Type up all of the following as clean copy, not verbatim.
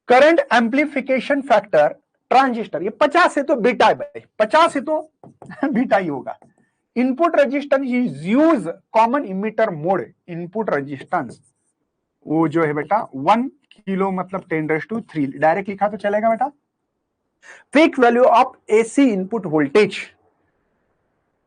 Current amplification factor transistor, ये 50 है तो बीटा है भाई, 50 है तो बीटा ही होगा। Input resistance is use common emitter mode, input resistance वो जो है बेटा 1 किलो मतलब 10⁻³ डायरेक्ट लिखा तो चलेगा बेटा। Peak value of AC input voltage,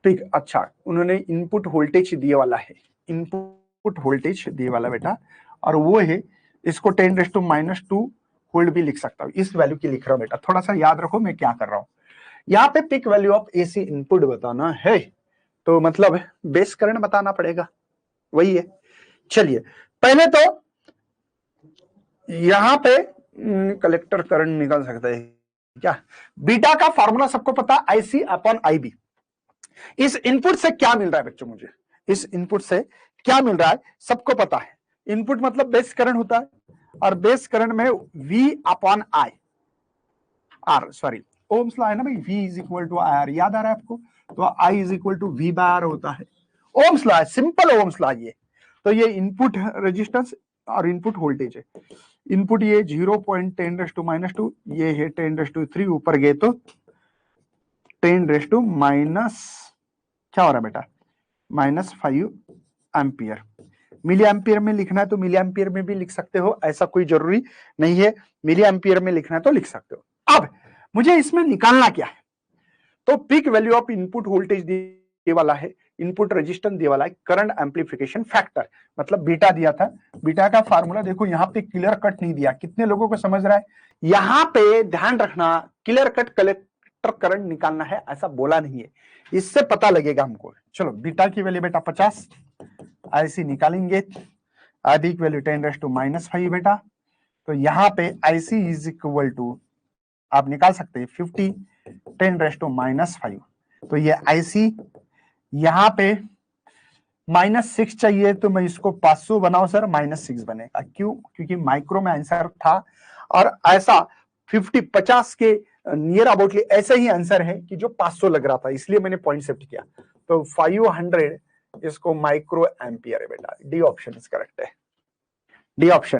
peak, अच्छा उन्होंने इनपुट वोल्टेज दिए वाला है, इनपुट वोल्टेज दिए वाला बेटा, और वो है इसको 10⁻² वोल्ट भी लिख सकता हूं, इस वैल्यू की लिख रहा हूं बेटा, थोड़ा सा याद रखो मैं क्या कर रहा हूं। यहाँ पे peak value of AC input बताना है तो मतलब बेस करंट बताना पड़ेगा, वही है। चलिए पहले तो यहां पे कलेक्टर करंट निकल सकता है क्या, बीटा का फॉर्मूला सबको पता, आईसी अपॉन आईबी। इस इनपुट से क्या मिल रहा है बच्चों, मुझे इस इनपुट से क्या मिल रहा है सबको पता है। इनपुट मतलब बेस करंट होता है, और बेस करंट में V upon I, R sorry Ohm's law है ना भाई, V is equal to I R, याद आ रहा है आपको, तो I is equal to V by R होता है, ओम्स लॉ है, सिंपल ओम्स लॉ ये। तो ये इनपुट रेजिस्टेंस और इनपुट वोल्टेज है, इनपुट ये 0.10⁻², ये है 10⁻³ ऊपर गए तो 10⁻⁻, क्या हो रहा है बेटा, -5 एम्पियर। मिली एम्पियर में लिखना है तो मिली एम्पियर में भी लिख सकते हो, ऐसा कोई जरूरी नहीं है, मिली एम्पियर में लिखना है तो लिख सकते हो। अब मुझे इसमें निकालना क्या है, तो peak value of input voltage दिए वाला है, इनपुट रेजिस्टेंस दिया वाला है, करंट एम्प्लीफिकेशन फैक्टर मतलब बीटा दिया था। बीटा का फार्मूला देखो यहाँ पे क्लियर कट नहीं दिया, कितने लोगों को समझ रहा है, यहाँ पे ध्यान रखना, क्लियर कट कलेक्टर करंट निकालना है ऐसा बोला नहीं है, इससे पता लगेगा हमको। चलो बीटा की वैल्यू बेटा 50, आईसी निकालेंगे, आदि की वैल्यू 10⁻⁻5 बेटा, तो यहाँ पे आईसी इज इक्वल टू आप निकाल सकते हैं 50 10⁻⁻5, तो ये आईसी यहाँ पे -6 चाहिए तो मैं इसको 500 बनाऊं सर, -6 बनेगा, क्यों, क्योंकि माइक्रो में आंसर था, और ऐसा 50 के नियर अबाउटली ऐसा ही आंसर है कि जो 500 लग रहा था, इसलिए मैंने पॉइंट शिफ्ट किया, तो 500 इसको माइक्रो एम्पियर है बेटा, डी ऑप्शन इज करेक्ट है, डी ऑप्शन।